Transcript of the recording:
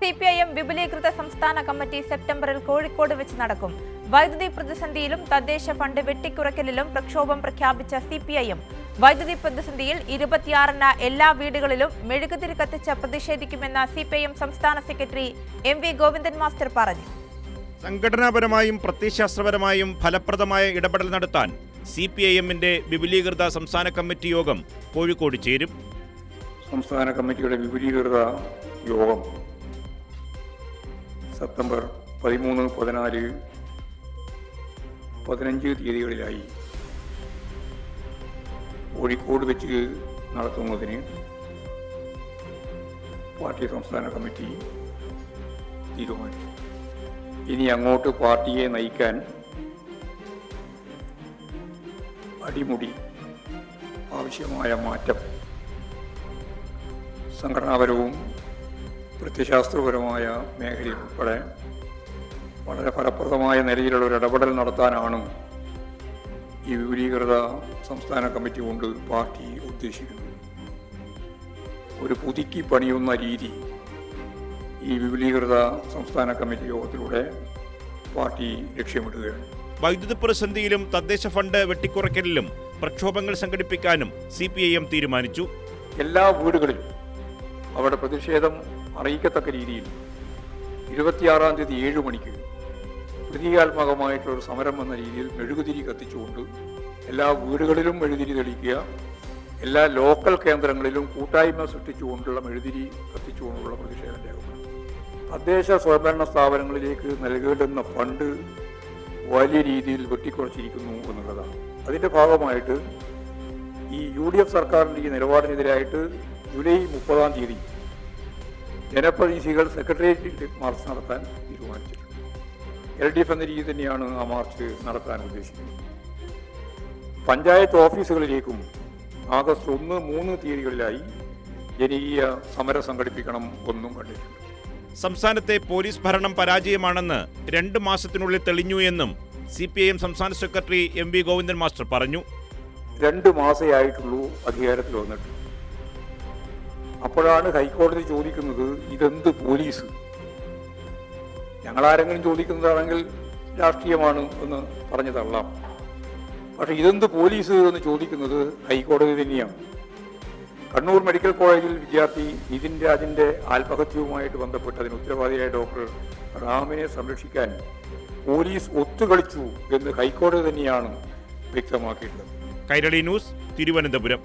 CPIM വിപുലീകൃത സംസ്ഥാന committee സെപ്റ്റംബറിൽ കോഴിക്കോട് വെച്ച് നടക്കും. വൈദ്യുതി പ്രതിസന്ധിയിലും തദ്ദേശ ഫണ്ട് വെട്ടിക്കുറയ്ക്കലിലും പ്രക്ഷോഭം പ്രഖ്യാപിച്ച CPIM വൈദ്യുതി പ്രതിസന്ധിയിൽ 26-ന് എല്ലാ വീടുകളിലും മെഴുകുതിരി കത്തിച്ച് പ്രതിഷേധിക്കുമെന്ന് CPIM സംസ്ഥാന സെക്രട്ടറി MV ഗോവിന്ദൻ മാസ്റ്റർ പറഞ്ഞു. സംഘടനാപരമായും പ്രത്യയശാസ്ത്രപരമായും ഫലപ്രദമായ ഇടപെടൽ നടത്താൻ CPIM-ന്റെ വിപുലീകൃത സംസ്ഥാന കമ്മിറ്റി യോഗം കോഴിക്കോട് ചേരും. സംസ്ഥാന കമ്മിറ്റിയുടെ വിപുലീകൃത യോഗം സെപ്റ്റംബർ 13, 14, 15 തീയതികളിലായി കോഴിക്കോട് വെച്ച് നടത്തുന്നതിന് പാർട്ടി സംസ്ഥാന കമ്മിറ്റി തീരുമാനിച്ചു. ഇനി അങ്ങോട്ട് പാർട്ടിയെ നയിക്കാൻ അടിമുടി ആവശ്യമായ മാറ്റം സംഘടനാപരവും പ്രത്യയശാസ്ത്രപരമായ മേഖലയിൽ ഉൾപ്പെടെ വളരെ ഫലപ്രദമായ നിലയിലുള്ള ഒരു ഇടപെടൽ നടത്താനാണ് ഈ വിപുലീകൃത സംസ്ഥാന കമ്മിറ്റി കൊണ്ട് പാർട്ടി ഉദ്ദേശിക്കുന്നത്. ഒരു പുതുക്കി പണിയുന്ന രീതി ഈ വിപുലീകൃത സംസ്ഥാന കമ്മിറ്റി യോഗത്തിലൂടെ പാർട്ടി ലക്ഷ്യമിടുകയാണ്. വൈദ്യുതി പ്രതിസന്ധിയിലും തദ്ദേശ ഫണ്ട് വെട്ടിക്കുറയ്ക്കലിലും പ്രക്ഷോഭങ്ങൾ സംഘടിപ്പിക്കാനും CPIM തീരുമാനിച്ചു. എല്ലാ വീടുകളിലും അവിടെ പ്രതിഷേധം അറിയിക്കത്തക്ക രീതിയിൽ 26-ാം തീയതി 7 മണിക്ക് പ്രതീകാത്മകമായിട്ടുള്ളൊരു സമരം എന്ന രീതിയിൽ മെഴുകുതിരി കത്തിച്ചുകൊണ്ട് എല്ലാ വീടുകളിലും മെഴുകുതിരി തെളിയിക്കുക, എല്ലാ ലോക്കൽ കേന്ദ്രങ്ങളിലും കൂട്ടായ്മ സൃഷ്ടിച്ചുകൊണ്ടുള്ള മെഴുകുതിരി കത്തിച്ചുകൊണ്ടുള്ള പ്രതിഷേധം രേഖപ്പെടുത്തും. തദ്ദേശ സ്വയംഭരണ സ്ഥാപനങ്ങളിലേക്ക് നൽകേണ്ടുന്ന ഫണ്ട് വലിയ രീതിയിൽ വെട്ടിക്കുറച്ചിരിക്കുന്നു എന്നുള്ളതാണ്. അതിൻ്റെ ഭാഗമായിട്ട് ഈ UDF സർക്കാരിൻ്റെ ഈ നിലപാടിനെതിരായിട്ട് ജൂലൈ 30-ാം തീയതി ജനപ്രതിനിധികൾ സെക്രട്ടേറിയറ്റിൽ മാർച്ച് നടത്താൻ തീരുമാനിച്ചിട്ടുണ്ട്. LDF എന്ന രീതി തന്നെയാണ് ആ മാർച്ച് നടത്താൻ ഉദ്ദേശിക്കുന്നത്. പഞ്ചായത്ത് ഓഫീസുകളിലേക്കും ആഗസ്റ്റ് 1, 3 തീയതികളിലായി ജനകീയ സമരം സംഘടിപ്പിക്കണം എന്നും കണ്ടിട്ടുണ്ട്. സംസ്ഥാനത്തെ പോലീസ് ഭരണം പരാജയമാണെന്ന് 2 മാസത്തിനുള്ളിൽ തെളിഞ്ഞു എന്നും CPIM സംസ്ഥാന സെക്രട്ടറി MV ഗോവിന്ദൻ മാസ്റ്റർ പറഞ്ഞു. 2 മാസേ ആയിട്ടുള്ളൂ അധികാരത്തിൽ വന്നിട്ട്. അപ്പോഴാണ് ഹൈക്കോടതി ചോദിക്കുന്നത് ഇതെന്ത് പോലീസ്? ഞങ്ങളാരെങ്കിലും ചോദിക്കുന്നതാണെങ്കിൽ രാഷ്ട്രീയമാണ് എന്ന് പറഞ്ഞു തള്ളാം. പക്ഷെ ഇതെന്ത് പോലീസ് എന്ന് ചോദിക്കുന്നത് ഹൈക്കോടതി തന്നെയാണ്. കണ്ണൂർ മെഡിക്കൽ കോളേജിൽ വിദ്യാർത്ഥി നിതിൻ രാജിന്റെ ആത്മഹത്യവുമായിട്ട് ബന്ധപ്പെട്ട് അതിന് ഉത്തരവാദിയായ ഡോക്ടർ റാമിനെ സംരക്ഷിക്കാൻ പോലീസ് ഒത്തുകളിച്ചു എന്ന് ഹൈക്കോടതി തന്നെയാണ് വ്യക്തമാക്കിയിട്ടുള്ളത്. കൈരളി ന്യൂസ്, തിരുവനന്തപുരം.